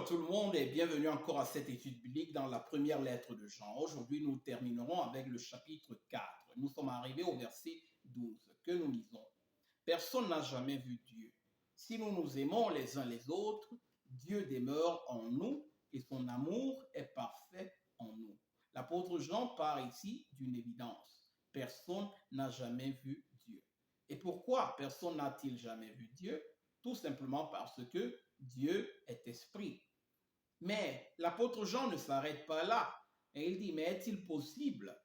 Bonjour tout le monde et bienvenue encore à cette étude biblique dans la première lettre de Jean. Aujourd'hui, nous terminerons avec le chapitre 4. Nous sommes arrivés au verset 12 que nous lisons. Personne n'a jamais vu Dieu. Si nous nous aimons les uns les autres, Dieu demeure en nous et son amour est parfait en nous. L'apôtre Jean part ici d'une évidence. Personne n'a jamais vu Dieu. Et pourquoi personne n'a-t-il jamais vu Dieu? Tout simplement parce que Dieu est esprit. Mais l'apôtre Jean ne s'arrête pas là. Et il dit, mais est-il possible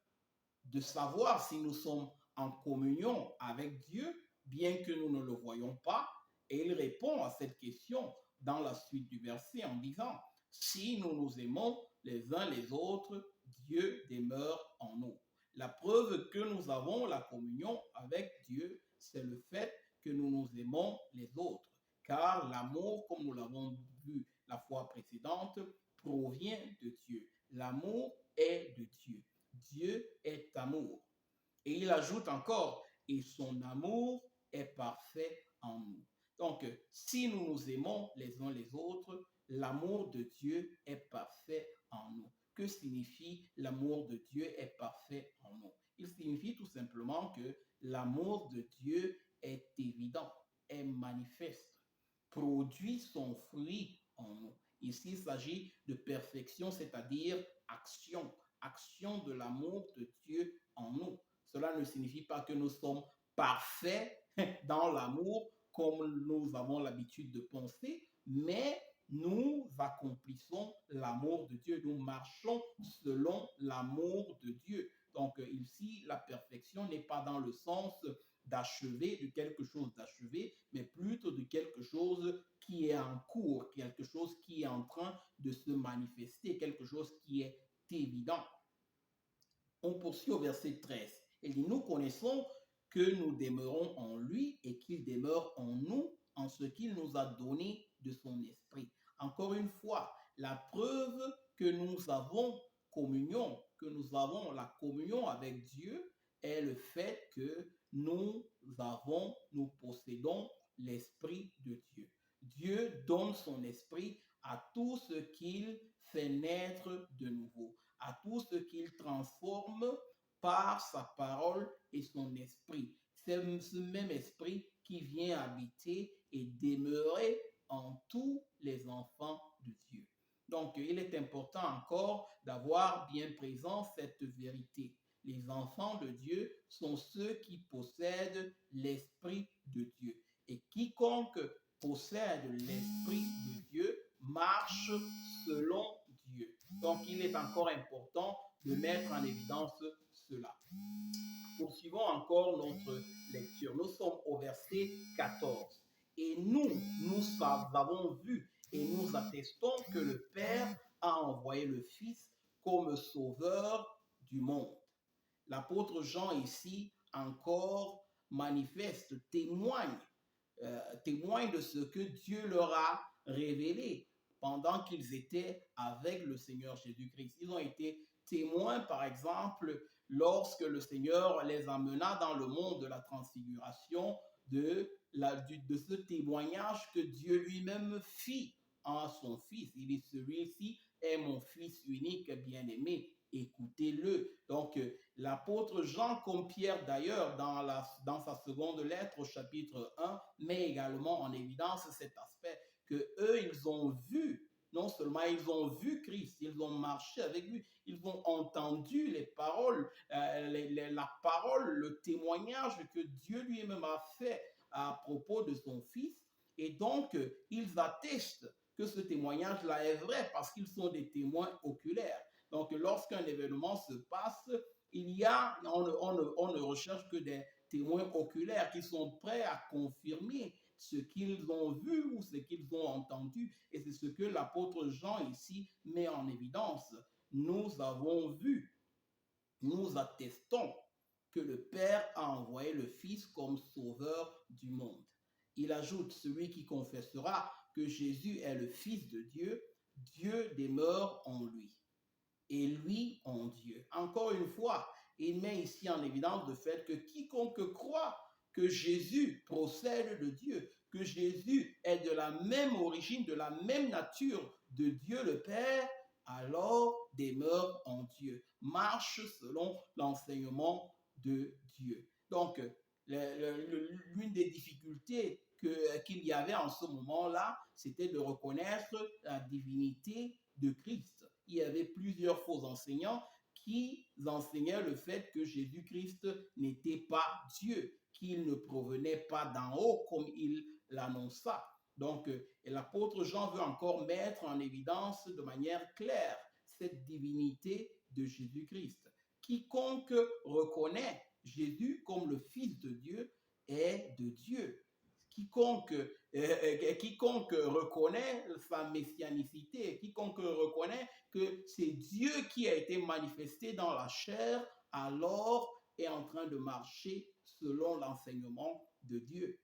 de savoir si nous sommes en communion avec Dieu, bien que nous ne le voyons pas? Et il répond à cette question dans la suite du verset en disant, si nous nous aimons les uns les autres, Dieu demeure en nous. La preuve que nous avons la communion avec Dieu, c'est le fait que nous nous aimons les autres. Car l'amour, comme nous l'avons vu la fois précédente, provient de Dieu. L'amour est de Dieu. Dieu est amour. Et il ajoute encore, et son amour est parfait en nous. Donc, si nous nous aimons les uns les autres, l'amour de Dieu est parfait en nous. Que signifie l'amour de Dieu est parfait en nous? Il signifie tout simplement que l'amour de Dieu est évident, est manifeste, produit son fruit en nous. Ici, il s'agit de perfection, c'est-à-dire action, action de l'amour de Dieu en nous. Cela ne signifie pas que nous sommes parfaits dans l'amour comme nous avons l'habitude de penser, mais nous accomplissons l'amour de Dieu, nous marchons selon l'amour de Dieu. Donc ici, la perfection n'est pas dans le sens d'achever, de quelque chose d'achevé, mais plutôt de quelque chose qui est en cours, quelque chose qui est en train de se manifester, quelque chose qui est évident. On poursuit au verset 13. Il dit, nous connaissons que nous demeurons en lui et qu'il demeure en nous en ce qu'il nous a donné de son esprit. Encore une fois, la preuve que nous avons communion, que nous avons la communion avec Dieu est le fait que nous possédons l'esprit de Dieu. Dieu donne son esprit à tout ce qu'il fait naître de nouveau, à tout ce qu'il transforme par sa parole et son esprit. C'est ce même esprit qui vient habiter et demeurer en tous les enfants de Dieu. Donc, il est important encore d'avoir bien présent cette vérité. Les enfants de Dieu sont ceux qui possèdent l'esprit de Dieu. Et quiconque possède l'esprit de Dieu marche selon Dieu. Donc, il est encore important de mettre en évidence cela. Poursuivons encore notre lecture. Nous sommes au verset 14. Et nous avons vu et nous attestons que le Père a envoyé le Fils comme sauveur du monde. L'apôtre Jean ici encore manifeste, témoigne de ce que Dieu leur a révélé pendant qu'ils étaient avec le Seigneur Jésus-Christ. Ils ont été témoins, par exemple, lorsque le Seigneur les amena dans le monde de la transfiguration, de ce témoignage que Dieu lui-même fit en son Fils. Il dit, celui-ci est mon Fils unique, bien-aimé, écoutez-le. Donc, l'apôtre Jean, comme Pierre d'ailleurs, dans sa seconde lettre au chapitre 1, met également en évidence cet aspect que eux, ils ont vu, non seulement ils ont vu Christ, ils ont marché avec lui, ils ont entendu les paroles, la parole, le témoignage que Dieu lui-même a fait à propos de son Fils. Et donc, ils attestent que ce témoignage-là est vrai parce qu'ils sont des témoins oculaires. Donc, lorsqu'un événement se passe, on ne recherche que des témoins oculaires qui sont prêts à confirmer ce qu'ils ont vu ou ce qu'ils ont entendu. Et c'est ce que l'apôtre Jean ici met en évidence. Nous avons vu, nous attestons que le Père a envoyé le Fils comme sauveur du monde. Il ajoute, celui qui confessera que Jésus est le Fils de Dieu, Dieu demeure en lui et lui en Dieu. Encore une fois, il met ici en évidence le fait que quiconque croit que Jésus procède de Dieu, que Jésus est de la même origine, de la même nature de Dieu le Père, alors demeure en Dieu, marche selon l'enseignement de Dieu. Donc, l'une des difficultés qu'il y avait en ce moment-là, c'était de reconnaître la divinité de Christ. Il y avait plusieurs faux enseignants qui enseignaient le fait que Jésus-Christ n'était pas Dieu, qu'il ne provenait pas d'en haut comme il l'annonça. Donc, l'apôtre Jean veut encore mettre en évidence de manière claire cette divinité de Jésus-Christ. Quiconque reconnaît Jésus comme le Fils de Dieu est de Dieu. Quiconque reconnaît sa messianicité, quiconque reconnaît que c'est Dieu qui a été manifesté dans la chair, alors est en train de marcher selon l'enseignement de Dieu.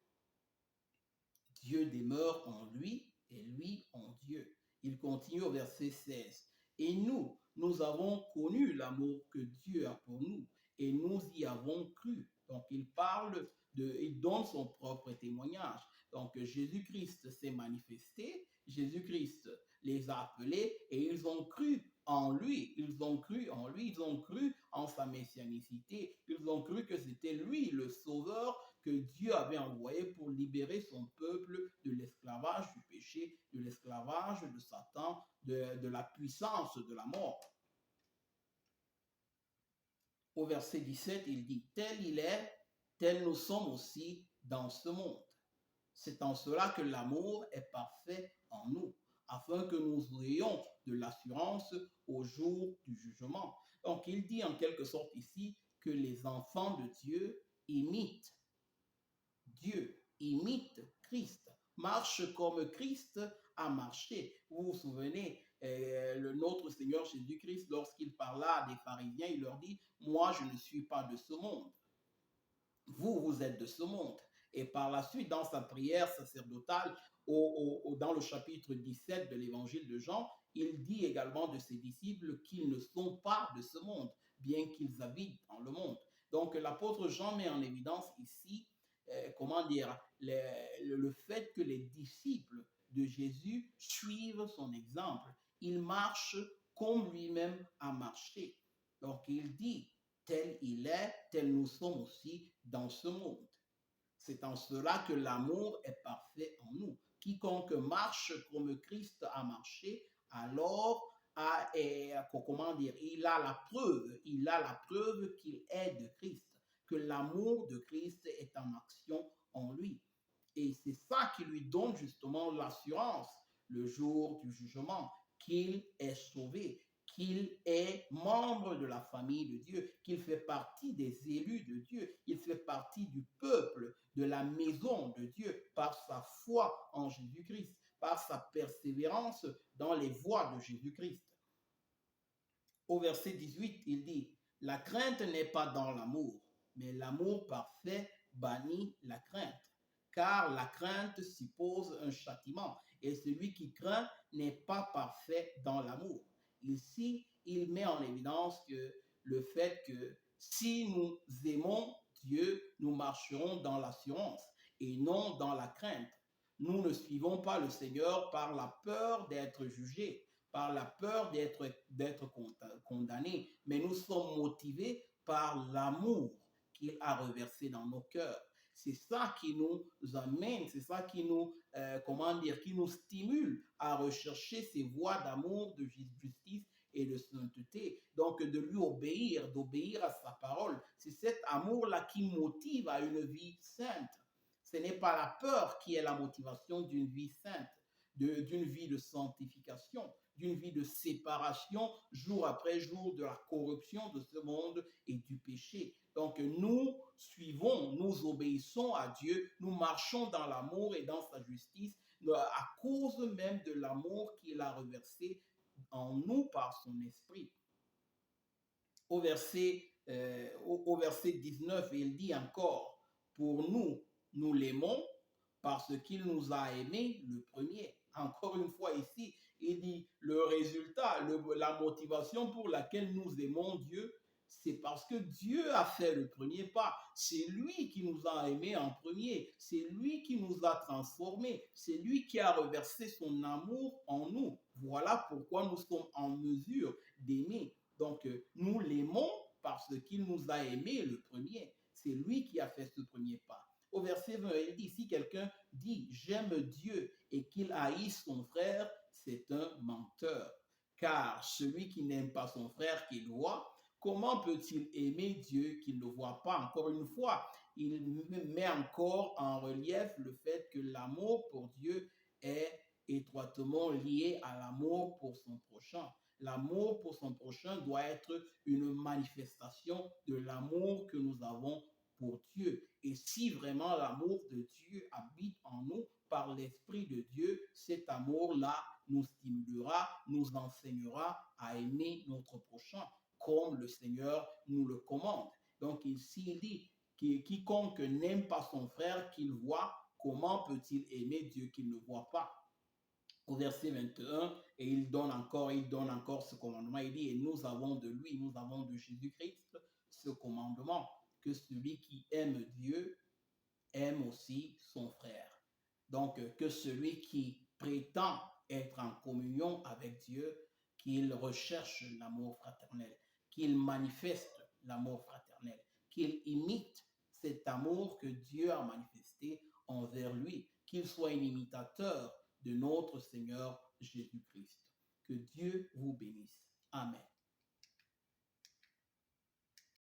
Dieu demeure en lui et lui en Dieu. Il continue au verset 16. Et nous avons connu l'amour que Dieu a pour nous et nous y avons cru. Donc il donne son propre témoignage. Donc Jésus-Christ s'est manifesté, Jésus-Christ les a appelés et ils ont cru en lui, ils ont cru en lui, ils ont cru en sa messianicité, ils ont cru que c'était lui le sauveur que Dieu avait envoyé pour libérer son peuple de l'esclavage du péché, de l'esclavage de Satan, de la puissance de la mort. Au verset 17, il dit, tel il est, tel nous sommes aussi dans ce monde. C'est en cela que l'amour est parfait en nous, afin que nous ayons de l'assurance au jour du jugement. Donc, il dit en quelque sorte ici que les enfants de Dieu imitent Dieu, imitent Christ, marchent comme Christ a marché. Vous vous souvenez, notre Seigneur Jésus-Christ, lorsqu'il parla des pharisiens, il leur dit, moi je ne suis pas de ce monde. Vous êtes de ce monde. Et par la suite, dans sa prière sacerdotale, dans le chapitre 17 de l'évangile de Jean, il dit également de ses disciples qu'ils ne sont pas de ce monde, bien qu'ils habitent dans le monde. Donc l'apôtre Jean met en évidence ici, le fait que les disciples de Jésus suivent son exemple. Ils marchent comme lui-même a marché. Donc il dit, tel il est, tel nous sommes aussi dans ce monde. C'est en cela que l'amour est parfait en nous. Quiconque marche comme Christ a marché, alors il a la preuve qu'il est de Christ, que l'amour de Christ est en action en lui. Et c'est ça qui lui donne justement l'assurance le jour du jugement, qu'il est sauvé, qu'il est membre de la famille de Dieu, qu'il fait partie des élus de Dieu, il fait partie du peuple, de la maison de Dieu, par sa foi en Jésus-Christ, par sa persévérance dans les voies de Jésus-Christ. Au verset 18, il dit, la crainte n'est pas dans l'amour, mais l'amour parfait bannit la crainte, car la crainte suppose un châtiment, et celui qui craint n'est pas parfait dans l'amour. Ici, il met en évidence que le fait que si nous aimons Dieu, nous marcherons dans l'assurance et non dans la crainte. Nous ne suivons pas le Seigneur par la peur d'être jugés, par la peur d'être condamnés, mais nous sommes motivés par l'amour qu'il a reversé dans nos cœurs. C'est ça qui nous amène, c'est ça qui nous, qui nous stimule à rechercher ces voies d'amour, de justice et de sainteté. Donc, de lui obéir, d'obéir à sa parole. C'est cet amour-là qui motive à une vie sainte. Ce n'est pas la peur qui est la motivation d'une vie sainte, d'une vie de sanctification, d'une vie de séparation jour après jour de la corruption de ce monde et du péché. Donc nous suivons, nous obéissons à Dieu, nous marchons dans l'amour et dans sa justice à cause même de l'amour qu'il a reversé en nous par son esprit. Au verset 19, il dit encore, pour nous l'aimons parce qu'il nous a aimés le premier. Encore une fois ici, il dit le résultat, la motivation pour laquelle nous aimons Dieu, c'est parce que Dieu a fait le premier pas. C'est lui qui nous a aimés en premier. C'est lui qui nous a transformés. C'est lui qui a reversé son amour en nous. Voilà pourquoi nous sommes en mesure d'aimer. Donc, nous l'aimons parce qu'il nous a aimés le premier. C'est lui qui a fait ce premier pas. Au verset 20, il dit, si quelqu'un dit, j'aime Dieu et qu'il haïsse son frère, c'est un menteur. Car celui qui n'aime pas son frère qu'il voit, comment peut-il aimer Dieu qu'il ne voit pas? Encore une fois, il met encore en relief le fait que l'amour pour Dieu est étroitement lié à l'amour pour son prochain. L'amour pour son prochain doit être une manifestation de l'amour que nous avons pour Dieu. Et si vraiment l'amour de Dieu habite en nous par l'Esprit de Dieu, cet amour-là nous stimulera, nous enseignera à aimer notre prochain comme le Seigneur nous le commande. Donc ici, il dit que quiconque n'aime pas son frère qu'il voit, comment peut-il aimer Dieu qu'il ne voit pas? Au verset 21, et il donne encore ce commandement. Il dit, et nous avons de lui, nous avons de Jésus-Christ ce commandement, que celui qui aime Dieu aime aussi son frère. Donc, que celui qui prétend être en communion avec Dieu, qu'il recherche l'amour fraternel, qu'il manifeste l'amour fraternel, qu'il imite cet amour que Dieu a manifesté envers lui, qu'il soit un imitateur de notre Seigneur Jésus-Christ. Que Dieu vous bénisse. Amen.